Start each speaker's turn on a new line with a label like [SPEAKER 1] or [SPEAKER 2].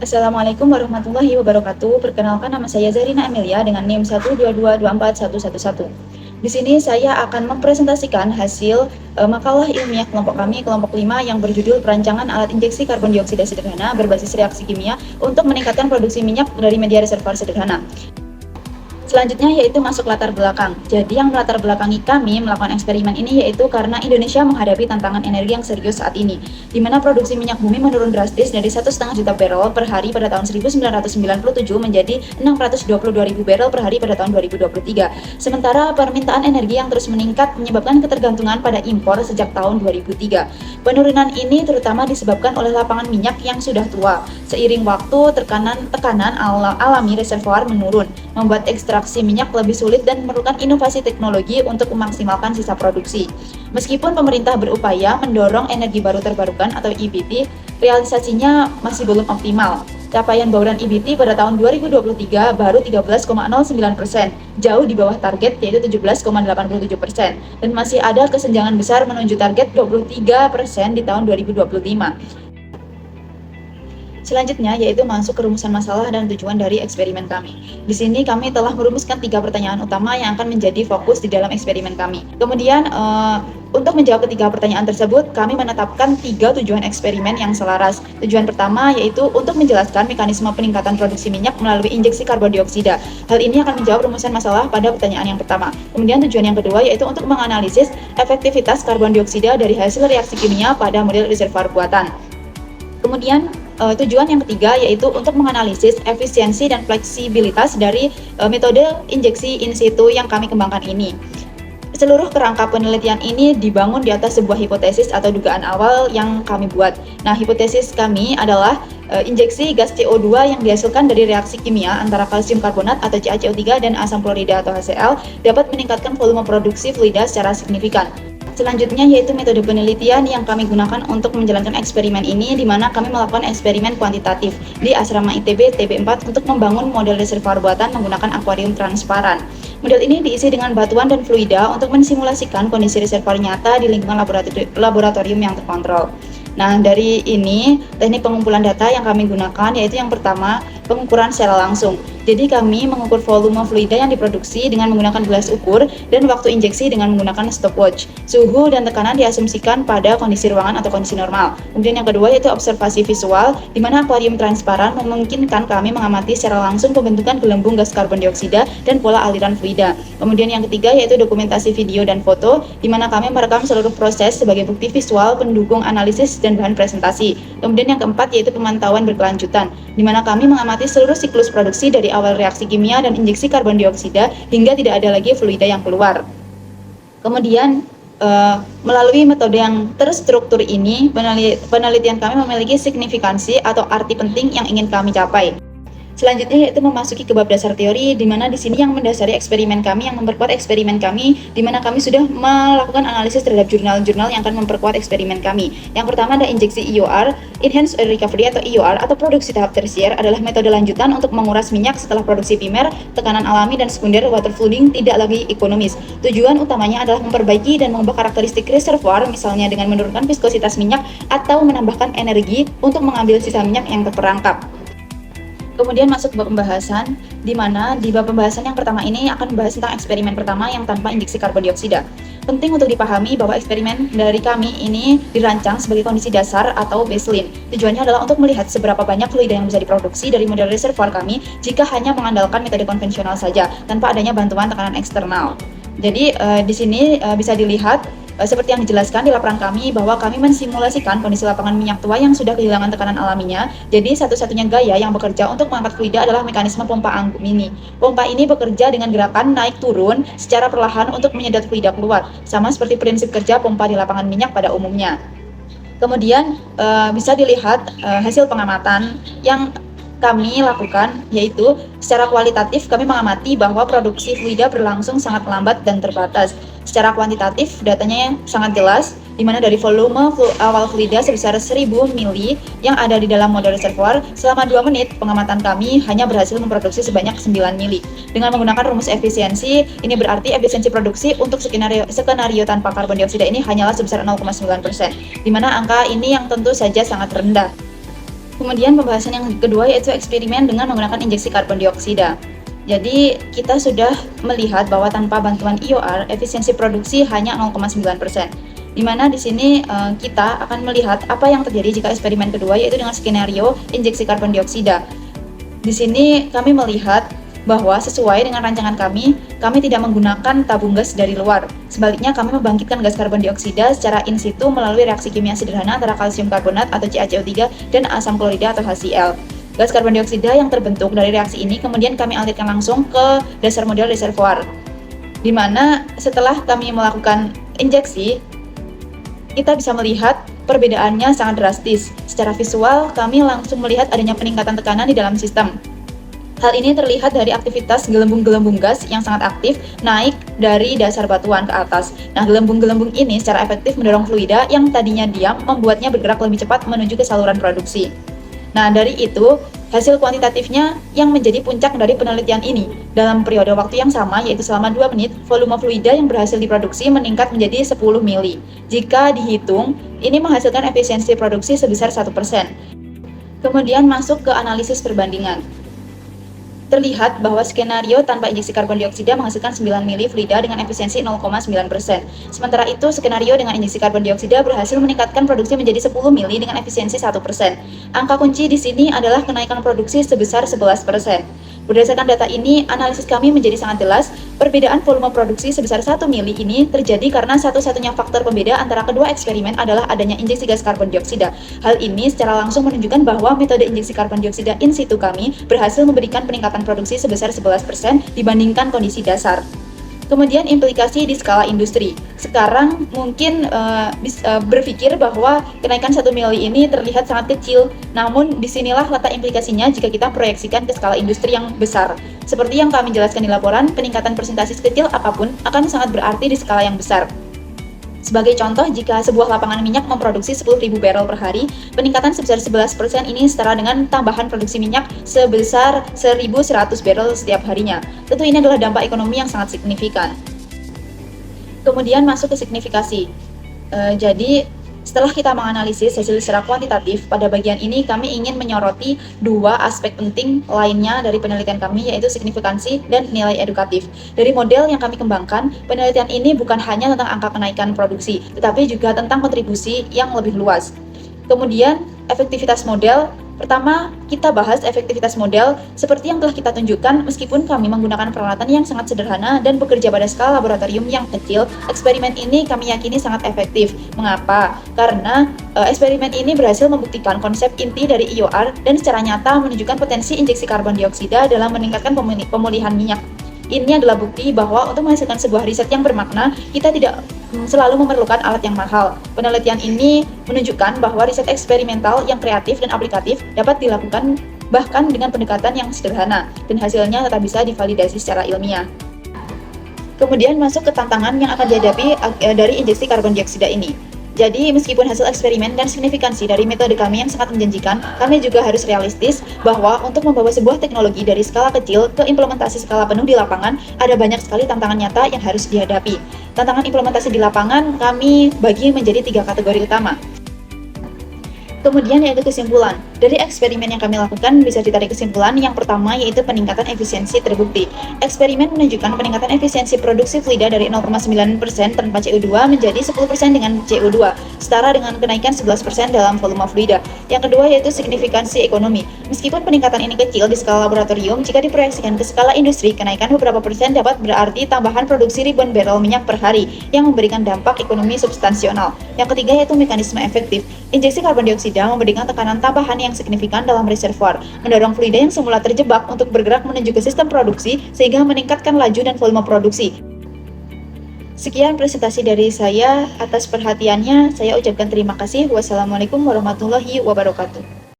[SPEAKER 1] Assalamualaikum warahmatullahi wabarakatuh. Perkenalkan, nama saya Zarina Amelia dengan NIM 1222411. Di sini saya akan mempresentasikan hasil makalah ilmiah kelompok kami, kelompok 5, yang berjudul Perancangan Alat Injeksi Karbon Dioksida Sederhana berbasis reaksi kimia untuk meningkatkan produksi minyak dari media reservoir sederhana. Selanjutnya yaitu masuk latar belakang. Jadi yang melatar belakangi kami melakukan eksperimen ini yaitu karena Indonesia menghadapi tantangan energi yang serius saat ini, di mana produksi minyak bumi menurun drastis dari 1,5 juta barrel per hari pada tahun 1997 menjadi 622.000 barrel per hari pada tahun 2023. Sementara permintaan energi yang terus meningkat menyebabkan ketergantungan pada impor sejak tahun 2003. Penurunan ini terutama disebabkan oleh lapangan minyak yang sudah tua. Seiring waktu, tekanan alami reservoir menurun, membuat ekstraksi minyak lebih sulit dan memerlukan inovasi teknologi untuk memaksimalkan sisa produksi. Meskipun pemerintah berupaya mendorong energi baru terbarukan atau EBT, realisasinya masih belum optimal. Capaian bauran EBT pada tahun 2023 baru 13,09%, jauh di bawah target yaitu 17,87%, dan masih ada kesenjangan besar menuju target 23% di tahun 2025. Selanjutnya yaitu masuk ke rumusan masalah dan tujuan dari eksperimen kami. Di sini kami telah merumuskan 3 pertanyaan utama yang akan menjadi fokus di dalam eksperimen kami. Kemudian untuk menjawab ketiga pertanyaan tersebut, kami menetapkan 3 tujuan eksperimen yang selaras. Tujuan pertama yaitu untuk menjelaskan mekanisme peningkatan produksi minyak melalui injeksi karbon dioksida. Hal ini akan menjawab rumusan masalah pada pertanyaan yang pertama. Kemudian tujuan yang kedua yaitu untuk menganalisis efektivitas karbon dioksida dari hasil reaksi kimia pada model reservoir buatan. Kemudian tujuan yang ketiga yaitu untuk menganalisis efisiensi dan fleksibilitas dari metode injeksi in situ yang kami kembangkan ini. Seluruh kerangka penelitian ini dibangun di atas sebuah hipotesis atau dugaan awal yang kami buat. Nah, hipotesis kami adalah injeksi gas CO2 yang dihasilkan dari reaksi kimia antara kalsium karbonat atau CaCO3 dan asam klorida atau HCl dapat meningkatkan volume produksi fluida secara signifikan. Selanjutnya yaitu metode penelitian yang kami gunakan untuk menjalankan eksperimen ini, di mana kami melakukan eksperimen kuantitatif di asrama ITB TB4 untuk membangun model reservoir buatan menggunakan akuarium transparan. Model ini diisi dengan batuan dan fluida untuk mensimulasikan kondisi reservoir nyata di lingkungan laboratorium yang terkontrol. Nah, dari ini teknik pengumpulan data yang kami gunakan yaitu yang pertama, pengukuran secara langsung. Jadi kami mengukur volume fluida yang diproduksi dengan menggunakan gelas ukur dan waktu injeksi dengan menggunakan stopwatch. Suhu dan tekanan diasumsikan pada kondisi ruangan atau kondisi normal. Kemudian yang kedua yaitu observasi visual, di mana akuarium transparan memungkinkan kami mengamati secara langsung pembentukan gelembung gas karbon dioksida dan pola aliran fluida. Kemudian yang ketiga yaitu dokumentasi video dan foto, di mana kami merekam seluruh proses sebagai bukti visual pendukung analisis dan bahan presentasi. Kemudian yang keempat yaitu pemantauan berkelanjutan, di mana kami mengamati seluruh siklus produksi dari awal reaksi kimia dan injeksi karbon dioksida hingga tidak ada lagi fluida yang keluar. Kemudian melalui metode yang terstruktur ini, penelitian kami memiliki signifikansi atau arti penting yang ingin kami capai. Selanjutnya yaitu memasuki ke bab dasar teori, di mana di sini yang mendasari eksperimen kami, yang memperkuat eksperimen kami, di mana kami sudah melakukan analisis terhadap jurnal-jurnal yang akan memperkuat eksperimen kami. Yang pertama ada injeksi EOR, Enhanced Oil Recovery atau EOR atau produksi tahap tersier, adalah metode lanjutan untuk menguras minyak setelah produksi primer, tekanan alami dan sekunder water flooding tidak lagi ekonomis. Tujuan utamanya adalah memperbaiki dan mengubah karakteristik reservoir, misalnya dengan menurunkan viskositas minyak atau menambahkan energi untuk mengambil sisa minyak yang terperangkap. Kemudian masuk ke bab pembahasan, di mana di bab pembahasan yang pertama ini akan membahas tentang eksperimen pertama yang tanpa injeksi karbon dioksida. Penting untuk dipahami bahwa eksperimen dari kami ini dirancang sebagai kondisi dasar atau baseline. Tujuannya adalah untuk melihat seberapa banyak fluida yang bisa diproduksi dari model reservoir kami jika hanya mengandalkan metode konvensional saja, tanpa adanya bantuan tekanan eksternal. Jadi di sini bisa dilihat seperti yang dijelaskan di laporan kami bahwa kami mensimulasikan kondisi lapangan minyak tua yang sudah kehilangan tekanan alaminya. Jadi satu-satunya gaya yang bekerja untuk mengangkat fluida adalah mekanisme pompa angkum ini. Pompa ini bekerja dengan gerakan naik turun secara perlahan untuk menyedot fluida keluar, sama seperti prinsip kerja pompa di lapangan minyak pada umumnya. Kemudian bisa dilihat hasil pengamatan yang kami lakukan, yaitu secara kualitatif kami mengamati bahwa produksi fluida berlangsung sangat lambat dan terbatas. Secara kuantitatif datanya sangat jelas, di mana dari volume awal fluida sebesar 1000 mili yang ada di dalam model reservoir, selama 2 menit pengamatan kami hanya berhasil memproduksi sebanyak 9 mili. Dengan menggunakan rumus efisiensi, ini berarti efisiensi produksi untuk skenario tanpa karbon dioksida ini hanyalah sebesar 0,9%, di mana angka ini yang tentu saja sangat rendah. Kemudian pembahasan yang kedua yaitu eksperimen dengan menggunakan injeksi karbon dioksida. Jadi kita sudah melihat bahwa tanpa bantuan IOR, efisiensi produksi hanya 0,9%. Di mana di sini kita akan melihat apa yang terjadi jika eksperimen kedua yaitu dengan skenario injeksi karbon dioksida. Di sini kami melihat bahwa sesuai dengan rancangan kami tidak menggunakan tabung gas dari luar. Sebaliknya, kami membangkitkan gas karbon dioksida secara in situ melalui reaksi kimia sederhana antara kalsium karbonat atau CaCO3 dan asam klorida atau HCl. Gas karbon dioksida yang terbentuk dari reaksi ini kemudian kami alirkan langsung ke dasar model reservoir, di mana setelah kami melakukan injeksi, kita bisa melihat perbedaannya sangat drastis. Secara visual, kami langsung melihat adanya peningkatan tekanan di dalam sistem. Hal ini terlihat dari aktivitas gelembung-gelembung gas yang sangat aktif naik dari dasar batuan ke atas. Nah, gelembung-gelembung ini secara efektif mendorong fluida yang tadinya diam, membuatnya bergerak lebih cepat menuju ke saluran produksi. Nah, dari itu, hasil kuantitatifnya yang menjadi puncak dari penelitian ini. Dalam periode waktu yang sama, yaitu selama 2 menit, volume fluida yang berhasil diproduksi meningkat menjadi 10 mili. Jika dihitung, ini menghasilkan efisiensi produksi sebesar 1%. Kemudian masuk ke analisis perbandingan. Terlihat bahwa skenario tanpa injeksi karbon dioksida menghasilkan 9 mili fluida dengan efisiensi 0,9%. Sementara itu, skenario dengan injeksi karbon dioksida berhasil meningkatkan produksi menjadi 10 mili dengan efisiensi 1%. Angka kunci di sini adalah kenaikan produksi sebesar 11%. Berdasarkan data ini, analisis kami menjadi sangat jelas. Perbedaan volume produksi sebesar 1 mili ini terjadi karena satu-satunya faktor pembeda antara kedua eksperimen adalah adanya injeksi gas karbon dioksida. Hal ini secara langsung menunjukkan bahwa metode injeksi karbon dioksida in situ kami berhasil memberikan peningkatan produksi sebesar 11% dibandingkan kondisi dasar. Kemudian implikasi di skala industri. Sekarang mungkin berpikir bahwa kenaikan 1 mili ini terlihat sangat kecil, namun disinilah letak implikasinya jika kita proyeksikan ke skala industri yang besar. Seperti yang kami jelaskan di laporan, peningkatan persentase sekecil apapun akan sangat berarti di skala yang besar. Sebagai contoh, jika sebuah lapangan minyak memproduksi 10.000 barrel per hari, peningkatan sebesar 11% ini setara dengan tambahan produksi minyak sebesar 1.100 barrel setiap harinya. Tentu ini adalah dampak ekonomi yang sangat signifikan. Kemudian masuk ke signifikasi. Jadi, setelah kita menganalisis hasil secara kuantitatif, pada bagian ini kami ingin menyoroti dua aspek penting lainnya dari penelitian kami, yaitu signifikansi dan nilai edukatif. Dari model yang kami kembangkan, penelitian ini bukan hanya tentang angka kenaikan produksi, tetapi juga tentang kontribusi yang lebih luas. Kemudian, efektivitas model. Pertama, kita bahas efektivitas model seperti yang telah kita tunjukkan. Meskipun kami menggunakan peralatan yang sangat sederhana dan bekerja pada skala laboratorium yang kecil, eksperimen ini kami yakini sangat efektif. Mengapa? Karena eksperimen ini berhasil membuktikan konsep inti dari IOR dan secara nyata menunjukkan potensi injeksi karbon dioksida dalam meningkatkan pemulihan minyak. Ini adalah bukti bahwa untuk menghasilkan sebuah riset yang bermakna, kita tidak selalu memerlukan alat yang mahal. Penelitian ini menunjukkan bahwa riset eksperimental yang kreatif dan aplikatif dapat dilakukan bahkan dengan pendekatan yang sederhana, dan hasilnya tetap bisa divalidasi secara ilmiah. Kemudian masuk ke tantangan yang akan dihadapi dari injeksi karbon dioksida ini. Jadi, meskipun hasil eksperimen dan signifikansi dari metode kami yang sangat menjanjikan, kami juga harus realistis bahwa untuk membawa sebuah teknologi dari skala kecil ke implementasi skala penuh di lapangan, ada banyak sekali tantangan nyata yang harus dihadapi. Tantangan implementasi di lapangan kami bagi menjadi 3 kategori utama. Kemudian yaitu kesimpulan. Dari eksperimen yang kami lakukan bisa ditarik kesimpulan yang pertama yaitu peningkatan efisiensi terbukti. Eksperimen menunjukkan peningkatan efisiensi produksi fluida dari 0,9% tanpa CO2 menjadi 10% dengan CO2, setara dengan kenaikan 11% dalam volume fluida. Yang kedua yaitu signifikansi ekonomi. Meskipun peningkatan ini kecil di skala laboratorium, jika diproyeksikan ke skala industri, kenaikan beberapa persen dapat berarti tambahan produksi ribuan barrel minyak per hari yang memberikan dampak ekonomi substansional. Yang ketiga yaitu mekanisme efektif. Injeksi karbon dioksida memberikan tekanan tambahan yang signifikan dalam reservoir, mendorong fluida yang semula terjebak untuk bergerak menuju ke sistem produksi sehingga meningkatkan laju dan volume produksi. Sekian presentasi dari saya. Atas perhatiannya, saya ucapkan terima kasih. Wassalamualaikum warahmatullahi wabarakatuh.